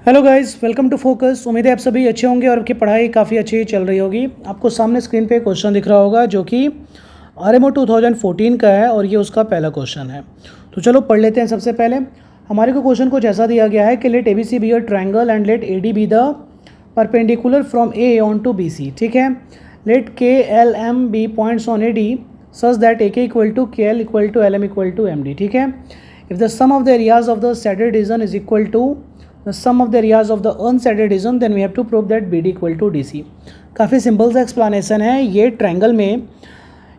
Hello guys, welcome to Focus. उम्मीद है आप सभी अच्छे होंगे और आपकी पढ़ाई काफ़ी अच्छी चल रही होगी। आपको सामने स्क्रीन पे क्वेश्चन दिख रहा होगा जो कि आरएमओ 2014 का है और ये उसका पहला क्वेश्चन है। तो चलो पढ़ लेते हैं। सबसे पहले हमारे को क्वेश्चन कुछ ऐसा दिया गया है कि let ABC be a triangle and let AD be the perpendicular from A on to BC। ठीक है। Let KLM be points on AD such that AK equal to KL equal to LM equal to MD। ठीक है। If the sum of the areas of the shaded region is equal to the sum of the areas of the unshaded region, then we have to prove that BD equal to DC। काफ़ी simple सा explanation है। ये triangle में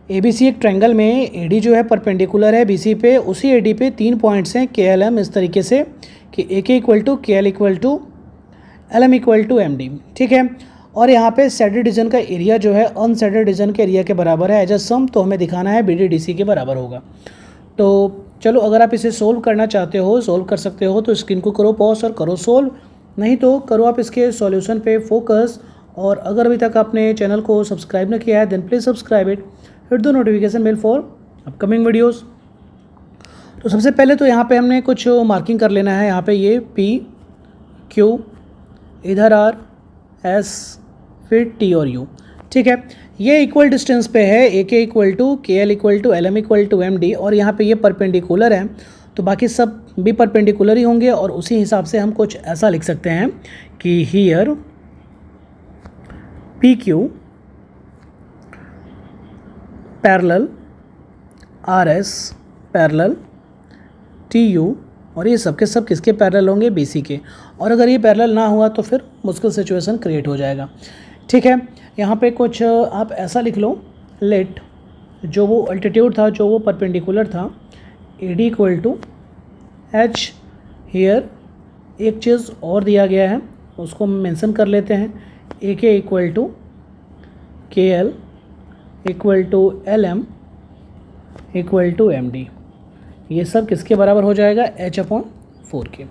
ABC एक triangle में AD जो है perpendicular है BC पे, उसी AD पे 3 पॉइंट्स हैं KLM इस तरीके से कि AK equal to KL equal to LM equal to MD। ठीक है। और यहाँ पे सैडेड रीजन का एरिया जो है अनसैडेड रीजन के एरिया के बराबर है एज अ सम, तो हमें दिखाना है BD DC के बराबर होगा। तो चलो, अगर आप इसे सोल्व करना चाहते हो, सोल्व कर सकते हो तो स्क्रीन को करो पॉज और करो सोल्व, नहीं तो करो आप इसके सॉल्यूशन पे फोकस। और अगर अभी तक आपने चैनल को सब्सक्राइब न किया है then please subscribe it, hit the notification bell for upcoming videos. तो सबसे पहले तो यहाँ पे हमने कुछ मार्किंग कर लेना है। यहाँ पे ये PQ, इधर R S, फिर T और U। ठीक है। ये इक्वल डिस्टेंस पे है, AK equal to KL equal to LM equal to MD, और यहाँ पे ये परपेंडिकुलर है तो बाकी सब भी परपेंडिकुलर ही होंगे। और उसी हिसाब से हम कुछ ऐसा लिख सकते हैं कि here PQ parallel RS parallel TU, और ये सब के सब किसके पैरेलल होंगे? BC के। और अगर ये पैरेलल ना हुआ तो फिर मुश्किल सिचुएशन क्रिएट हो जाएगा। ठीक है। यहाँ पे कुछ आप ऐसा लिख लो, लेट जो वो अल्टीट्यूड था, जो वो परपेंडिकुलर था, AD equal to H। Here एक चीज़ और दिया गया है उसको मेंशन कर लेते हैं, AK equal to KL equal to LM equal to MD। ये सब किसके बराबर हो जाएगा? H/4 के।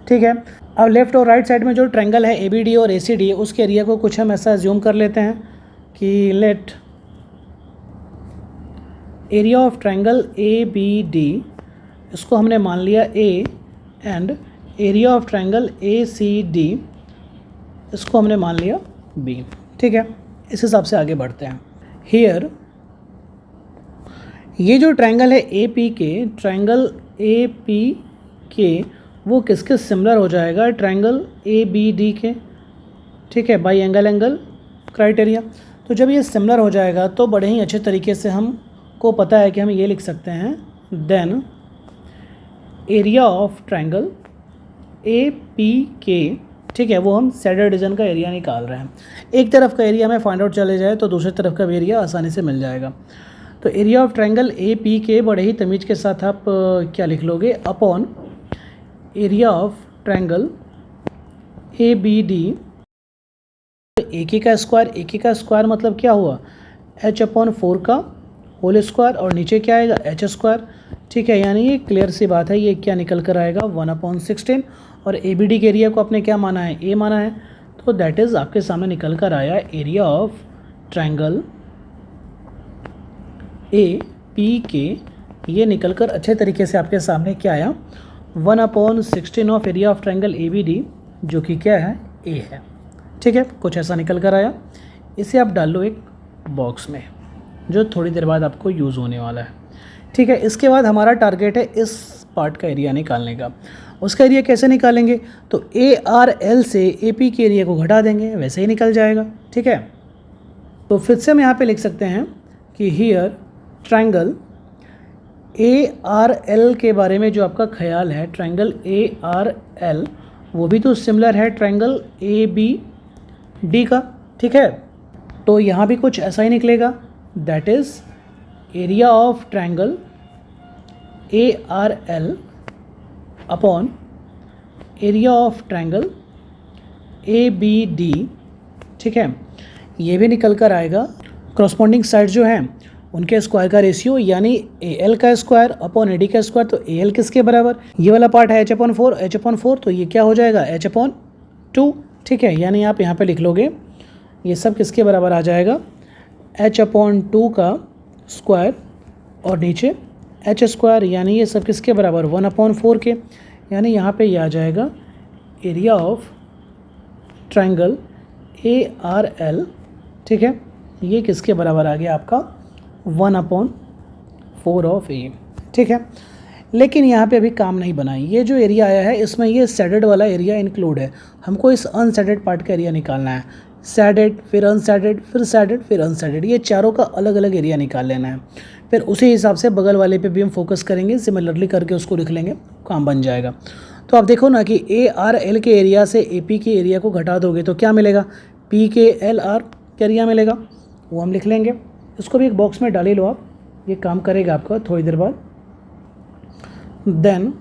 ठीक है। अब लेफ़्ट और राइट साइड में जो ट्रायंगल है ABD और ACD, उसके एरिया को कुछ हम ऐसा एज्यूम कर लेते हैं कि let area of triangle ABD, इसको हमने मान लिया A, and area of triangle ACD, इसको हमने मान लिया B। ठीक है। इस हिसाब से आगे बढ़ते हैं। हियर ये जो ट्रायंगल है APK, ट्रायंगल APK वो किसके सिमिलर हो जाएगा? ट्रायंगल ABD के। ठीक है, बाई एंगल क्राइटेरिया। तो जब ये सिमिलर हो जाएगा तो बड़े ही अच्छे तरीके से हमको पता है कि हम ये लिख सकते हैं, then area of triangle APK, ठीक है, वो हम सैडेड रीजन का एरिया निकाल रहे हैं। एक तरफ का एरिया हमें फाइंड आउट चले जाए तो दूसरी तरफ का भी एरिया आसानी से मिल जाएगा। तो एरिया ऑफ ट्रायंगल APK बड़े ही तमीज़ के साथ आप क्या लिख लोगे? Upon area of triangle ABD, AK का स्क्वायर मतलब क्या हुआ? H/4 का होल स्क्वायर, और नीचे क्या आएगा? H square. ठीक है, यानी ये क्लियर सी बात है, ये क्या निकल कर आएगा? 1/16। और ABD के एरिया को आपने क्या माना है? A माना है, तो दैट इज़ आपके सामने निकल कर आया एरिया ऑफ ट्रायंगल APK। ये निकल कर अच्छे तरीके से आपके सामने क्या आया? 1/16 of area of triangle ABD, जो कि क्या है? A है। ठीक है, कुछ ऐसा निकल कर आया। इसे आप डाल लो एक बॉक्स में जो थोड़ी देर बाद आपको यूज़ होने वाला है। ठीक है। इसके बाद हमारा टारगेट है इस पार्ट का एरिया निकालने का। उसका एरिया कैसे निकालेंगे? तो ARL से AP के एरिया को घटा देंगे, वैसे ही निकल जाएगा। ठीक है। तो फिर से हम यहाँ पे लिख सकते हैं कि हियर ट्रायंगल ARL के बारे में जो आपका ख्याल है, ट्रायंगल ARL वो भी तो सिमिलर है ट्रायंगल ABD का। ठीक है। तो यहाँ भी कुछ ऐसा ही निकलेगा, that is area of triangle ARL upon area of triangle ABD। ठीक है। ये भी निकल कर आएगा क्रॉसपॉन्डिंग साइड जो हैं उनके स्क्वायर का रेशियो, यानी AL का स्क्वायर अपॉन AD का स्क्वायर। तो AL किसके बराबर? ये वाला पार्ट है H/4, तो ये क्या हो जाएगा? H/2। ठीक है, यानी आप यहाँ पे लिख लोगे ये सब किसके बराबर आ जाएगा? H/2 का स्क्वायर और नीचे H स्क्वायर, यानी ये सब किसके बराबर? 1/4 के। यानी यहाँ पे ये आ जाएगा एरिया ऑफ ट्रायंगल ARL, ठीक है, ये किसके बराबर आ गया आपका 1/4 ऑफ A, ठीक है। लेकिन यहाँ पे अभी काम नहीं बना। ये जो एरिया आया है इसमें ये सैडेड वाला एरिया इंक्लूड है। हमको इस अनसैडेड पार्ट का एरिया निकालना है। सैडेड, फिर अनसैडेड, फिर सैडेड, फिर अनसैडेड, ये चारों का अलग अलग एरिया निकाल लेना है। फिर उसी हिसाब से बगल वाले पे भी हम फोकस करेंगे, सिमिलरली करके उसको लिख लेंगे, काम बन जाएगा। तो आप देखो ना कि ARL के एरिया से AP के एरिया को घटा दोगे तो क्या मिलेगा, PKLR का एरिया मिलेगा, वो हम लिख लेंगे। इसको भी एक बॉक्स में डाल ही लो आप, ये काम करेगा आपका थोड़ी देर बाद। देन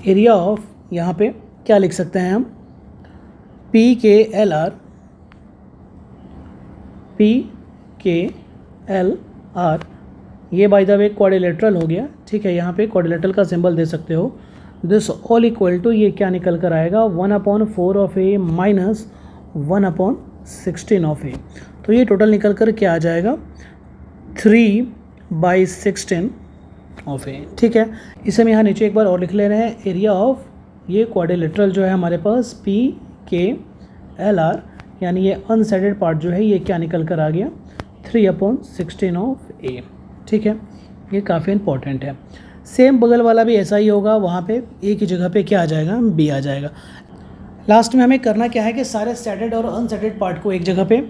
एरिया ऑफ, यहाँ पे क्या लिख सकते हैं हम, PKLR ये बाय द वे क्वाड्रिलेटरल हो गया, ठीक है। यहाँ पे क्वाड्रिलेटरल का सिंबल दे सकते हो। दिस ऑल इक्वल टू, ये क्या निकल कर आएगा 1/4 of A minus 1/16 of A। तो ये टोटल निकल कर क्या आ जाएगा 3/16 ऑफ A, ठीक है। इसे हम यहाँ नीचे एक बार और लिख ले रहे हैं। एरिया ऑफ ये क्वाड्रिलेटरल जो है हमारे पास PKLR, यानी ये अनसैडेड पार्ट जो है ये क्या निकल कर आ गया 3/16 ऑफ A, ठीक है। ये काफ़ी इंपॉर्टेंट है। सेम बगल वाला भी ऐसा ही होगा, वहाँ पे A की जगह पे क्या आ जाएगा, B आ जाएगा। लास्ट में हमें करना क्या है कि सारे सैडेड और अनसैडेड पार्ट को एक जगह पे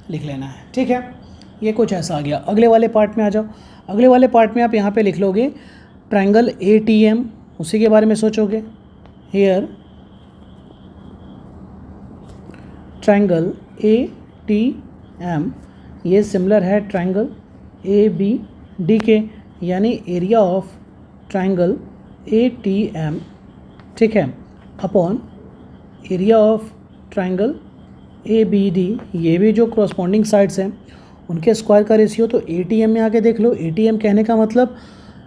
लिख लेना है, ठीक है। ये कुछ ऐसा आ गया। अगले वाले पार्ट में आ जाओ। अगले वाले पार्ट में आप यहाँ पे लिख लोगे ट्रायंगल ATM, उसी के बारे में सोचोगे। हियर ट्रायंगल ATM ये सिमिलर है ट्रायंगल ABD के, यानी एरिया ऑफ ट्रायंगल ATM, ठीक है, upon area of triangle ABD, ये भी जो करस्पॉन्डिंग साइड्स हैं उनके स्क्वायर का रेशियो। तो ATM में आके देख लो, ATM कहने का मतलब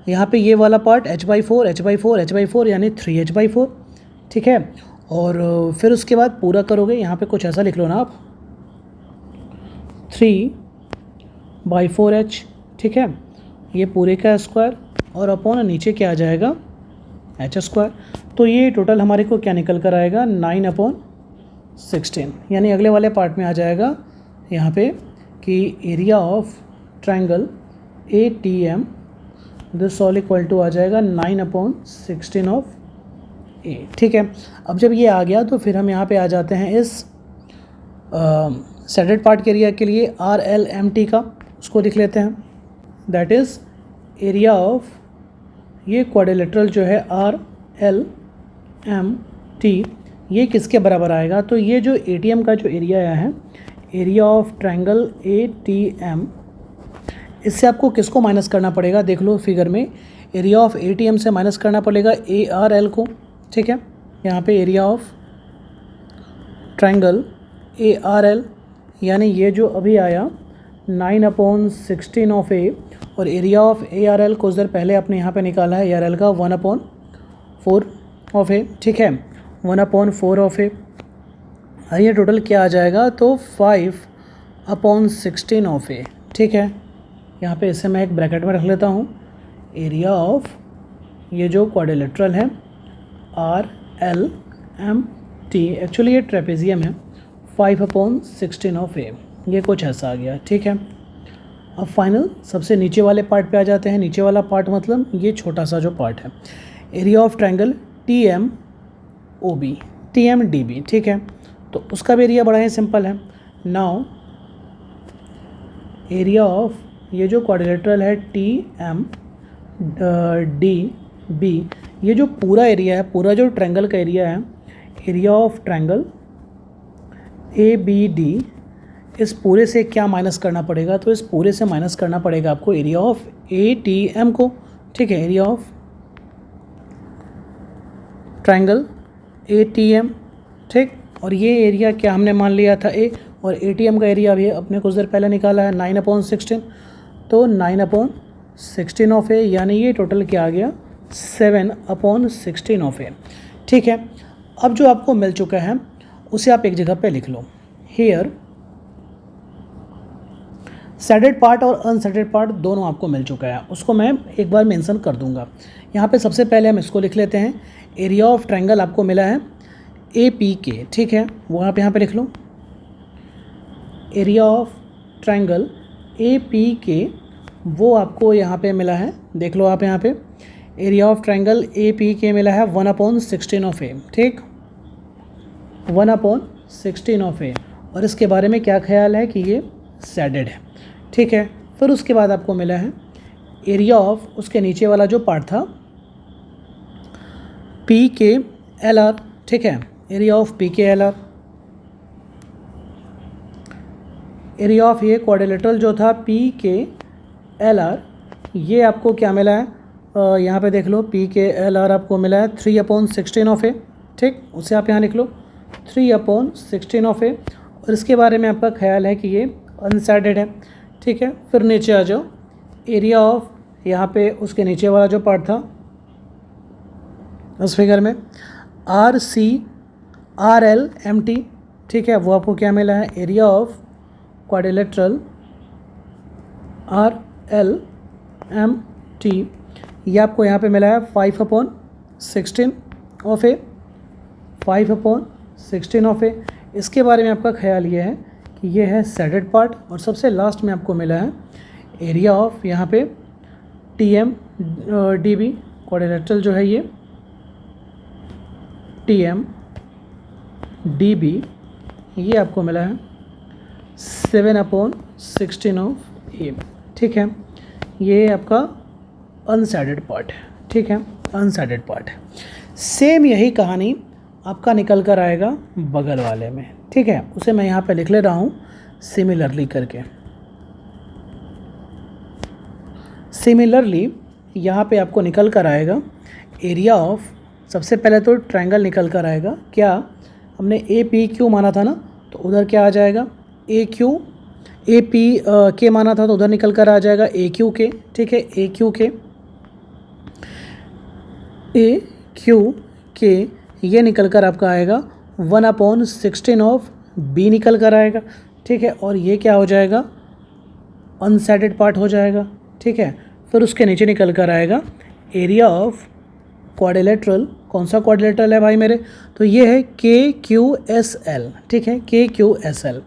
यहाँ पे ये वाला पार्ट h/4 यानी 3h/4, ठीक है। और फिर उसके बाद पूरा करोगे, यहाँ पे कुछ ऐसा लिख लो ना आप 3/4h, ठीक है, ये पूरे का स्क्वायर, और अपॉन नीचे क्या आ जाएगा h²। तो ये टोटल हमारे को क्या निकल कर आएगा 9/16, यानी अगले वाले पार्ट में आ जाएगा यहाँ पे कि area of triangle ATM this all equal to आ जाएगा 9/16 ऑफ A, ठीक है। अब जब ये आ गया तो फिर हम यहाँ पे आ जाते हैं इस सैडेड पार्ट के एरिया के लिए RLMT का, उसको लिख लेते हैं। दैट इज़ एरिया ऑफ ये क्वाड्रिलेटरल जो है RLMT, ये किसके बराबर आएगा, तो ये जो ATM का जो एरिया आया है, एरिया ऑफ ट्रायंगल ATM, इससे आपको किसको माइनस करना पड़ेगा, देख लो फिगर में, एरिया ऑफ ATM से माइनस करना पड़ेगा ARL को, ठीक है। यहाँ पे एरिया ऑफ ट्रायंगल ARL, यानी ये जो अभी आया 9/16 ऑफ A, और एरिया ऑफ ARL कुछ देर पहले आपने यहाँ पे निकाला है ARL का 1/4 ऑफ A, ठीक है, 1/4 ऑफ A। ये टोटल क्या आ जाएगा, तो 5/16 ऑफ A, ठीक है। यहाँ पे इसे मैं एक ब्रैकेट में रख लेता हूँ। एरिया ऑफ ये जो क्वाड्रिलेटरल है RLMT, एक्चुअली ये ट्रेपेजियम है, 5/16 ऑफ A, ये कुछ ऐसा आ गया, ठीक है। अब फाइनल सबसे नीचे वाले पार्ट पे आ जाते हैं। नीचे वाला पार्ट मतलब ये छोटा सा जो पार्ट है, एरिया ऑफ ट्रायंगल TMDB, ठीक है। तो उसका भी एरिया बड़ा ही सिंपल है। नाउ एरिया ऑफ ये जो क्वाड्रिलेटरल है TMDB, ये जो पूरा एरिया है, पूरा जो ट्रायंगल का एरिया है, एरिया ऑफ ट्रायंगल ABD, इस पूरे से क्या माइनस करना पड़ेगा, तो इस पूरे से माइनस करना पड़ेगा आपको एरिया ऑफ ATM को, ठीक है, एरिया ऑफ ट्रायंगल ATM, ठीक। और ये एरिया क्या हमने मान लिया था A, और ATM का एरिया भी अपने कुछ देर पहले निकाला है 9/16, तो 9/16 ऑफ A, यानी ये टोटल क्या आ गया 7/16 ऑफ A, ठीक है। अब जो आपको मिल चुका है उसे आप एक जगह पे लिख लो। हियर सैडेड पार्ट और अनसैडेड पार्ट दोनों आपको मिल चुका है, उसको मैं एक बार मेंशन कर दूंगा। यहाँ पे सबसे पहले हम इसको लिख लेते हैं। एरिया ऑफ ट्रायंगल आपको मिला है APK, ठीक है, वो आप यहाँ पे लिख लो। एरिया ऑफ ट्रायंगल APK वो आपको यहाँ पे मिला है, देख लो आप यहाँ पे। एरिया ऑफ ट्रायंगल APK मिला है 1/16 ऑफ A, ठीक, 1/16 ऑफ A। और इसके बारे में क्या ख्याल है कि ये सैडेड है, ठीक है। फिर उसके बाद आपको मिला है एरिया ऑफ उसके नीचे वाला जो पार्ट था PKLR, ठीक है, area of PKLR। Area of ये क्वाड्रिलेटरल जो था PKLR, ये आपको क्या मिला है, यहाँ पे देख लो PKLR आपको मिला है 3/16 ऑफ A, ठीक, उसे आप यहाँ लिख लो 3/16 ऑफ A। और इसके बारे में आपका ख्याल है कि ये अनसैडेड है, ठीक है। फिर नीचे आ जाओ, एरिया ऑफ यहाँ पे उसके नीचे वाला जो पार्ट था उस फिगर में RCRLMT, ठीक है, वो आपको क्या मिला है, एरिया ऑफ क्वाड्रिलेटरल RLMT, ये आपको यहाँ पे मिला है 5/16 ऑफ A, 5/16 ऑफ A। इसके बारे में आपका ख्याल ये है कि ये है सैडेड पार्ट। और सबसे लास्ट में आपको मिला है एरिया ऑफ यहाँ पे TMDB, क्वाड्रिलेटरल जो है ये TMDB, ये आपको मिला है 7/16 ऑफ A, ठीक है। ये आपका अनसैडेड पार्ट है, ठीक है, अनसैडेड पार्ट है। सेम यही कहानी आपका निकल कर आएगा बगल वाले में, ठीक है, उसे मैं यहाँ पे लिख ले रहा हूँ सिमिलरली करके। सिमिलरली यहाँ पे आपको निकल कर आएगा एरिया ऑफ, सबसे पहले तो ट्रायंगल निकल कर आएगा, क्या हमने APQ माना था ना, तो उधर क्या आ जाएगा APK माना था, तो उधर निकल कर आ जाएगा AQK, ठीक है, AQK ये निकल कर आपका आएगा 1/16 ऑफ B निकल कर आएगा, ठीक है। और ये क्या हो जाएगा, अनसैडेड पार्ट हो जाएगा, ठीक है। फिर उसके नीचे निकल कर आएगा एरिया ऑफ क्वाड्रिलेटरल, कौन सा क्वाड्रिलेटरल है भाई मेरे, तो ये है KQSL, ठीक है, KQSL,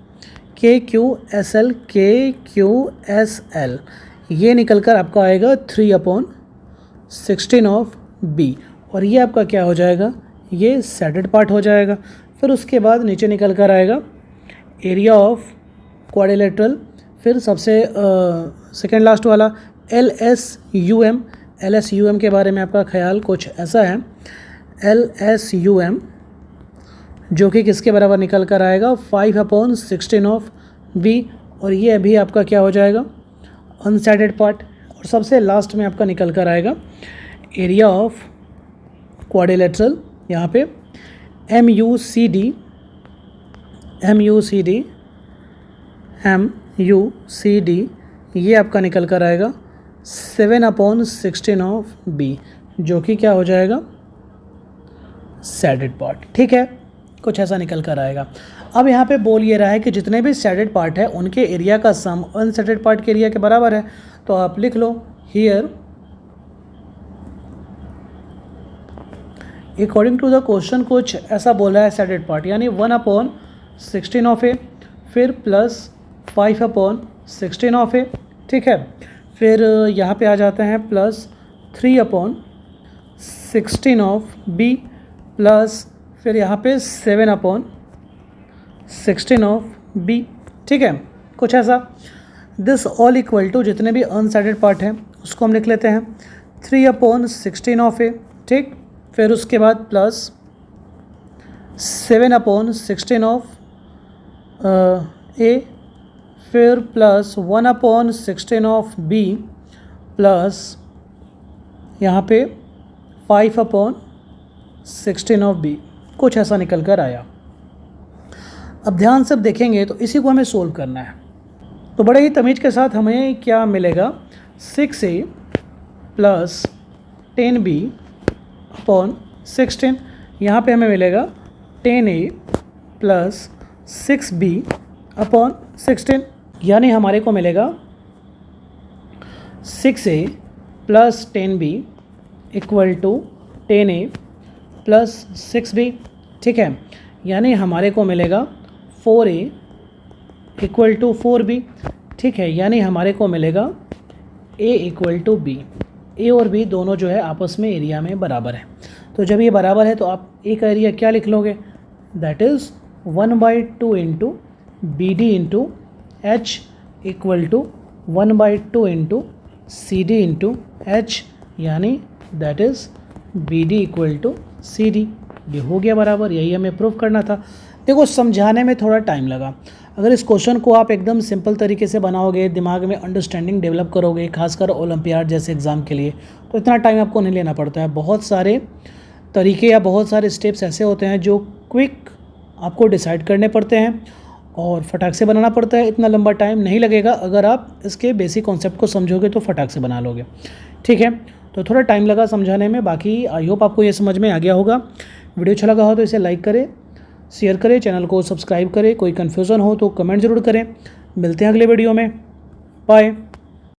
ये निकल कर आपका आएगा 3/16 ऑफ B। और ये आपका क्या हो जाएगा, ये सैडेड पार्ट हो जाएगा। फिर उसके बाद नीचे निकल कर आएगा एरिया ऑफ क्वाड्रिलेटरल, फिर सबसे सेकेंड लास्ट वाला LSUM के बारे में आपका ख्याल कुछ ऐसा है, LSUM जो कि किसके बराबर निकल कर आएगा 5/16 ऑफ B। और ये अभी आपका क्या हो जाएगा, अनसैडेड पार्ट। और सबसे लास्ट में आपका निकल कर आएगा एरिया ऑफ क्वाड्रिलेटरल, यहाँ पे MUCD, ये आपका निकल कर आएगा 7/16 ऑफ B, जो कि क्या हो जाएगा, सैडेड पार्ट, ठीक है, कुछ ऐसा निकल कर आएगा। अब यहाँ पे बोल ये रहा है कि जितने भी सैडेड पार्ट है उनके एरिया का सम अनसैडेड पार्ट के एरिया के बराबर है। तो आप लिख लो here according to the question कुछ ऐसा बोला है सैडेड पार्ट, यानी 1/16 ऑफ A, फिर प्लस 5/16 ऑफ A, ठीक है। फिर यहाँ पे आ जाते हैं प्लस 3/16 ऑफ B, प्लस फिर यहाँ पे 7/16 ऑफ B, ठीक है, कुछ ऐसा। दिस ऑल इक्वल टू जितने भी अनसैडेड पार्ट हैं उसको हम लिख लेते हैं 3/16 ऑफ A, ठीक। फिर उसके बाद प्लस 7/16 ऑफ A, फिर प्लस 1/16 ऑफ B, प्लस यहाँ पे 5/16 ऑफ B, कुछ ऐसा निकल कर आया। अब ध्यान से देखेंगे तो इसी को हमें सोल्व करना है। तो बड़े ही तमीज़ के साथ हमें क्या मिलेगा, 6A प्लस 10B/16, यहाँ पे हमें मिलेगा 10A प्लस 6B/16, यानी हमारे को मिलेगा 6a plus 10b equal to 10a plus 6b, ठीक है। यानी हमारे को मिलेगा 4a इक्वल टू 4b, ठीक है। यानी हमारे को मिलेगा a equal to b। a और b दोनों जो है आपस में एरिया में बराबर है। तो जब ये बराबर है तो आप a का एरिया क्या लिख लोगे, that is 1/2 into B D into H equal to 1/2 into C D into H, यानी that is B D equal to C D. ये हो गया बराबर, यही हमें प्रूव करना था। देखो समझाने में थोड़ा टाइम लगा। अगर इस क्वेश्चन को आप एकदम सिंपल तरीके से बनाओगे, दिमाग में अंडरस्टैंडिंग डेवलप करोगे, खासकर ओलंपियाड जैसे एग्ज़ाम के लिए, तो इतना टाइम आपको नहीं लेना पड़ता है। बहुत सारे तरीके या बहुत सारे स्टेप्स ऐसे होते हैं जो क्विक आपको डिसाइड करने पड़ते हैं और फटाक से बनाना पड़ता है। इतना लंबा टाइम नहीं लगेगा, अगर आप इसके बेसिक कॉन्सेप्ट को समझोगे तो फटाक से बना लोगे, ठीक है। तो थोड़ा टाइम लगा समझाने में, बाकी आई होप आपको ये समझ में आ गया होगा। वीडियो अच्छा लगा हो तो इसे लाइक करें, शेयर करें, चैनल को सब्सक्राइब करें। कोई कन्फ्यूज़न हो तो कमेंट ज़रूर करें। मिलते हैं अगले वीडियो में, बाय।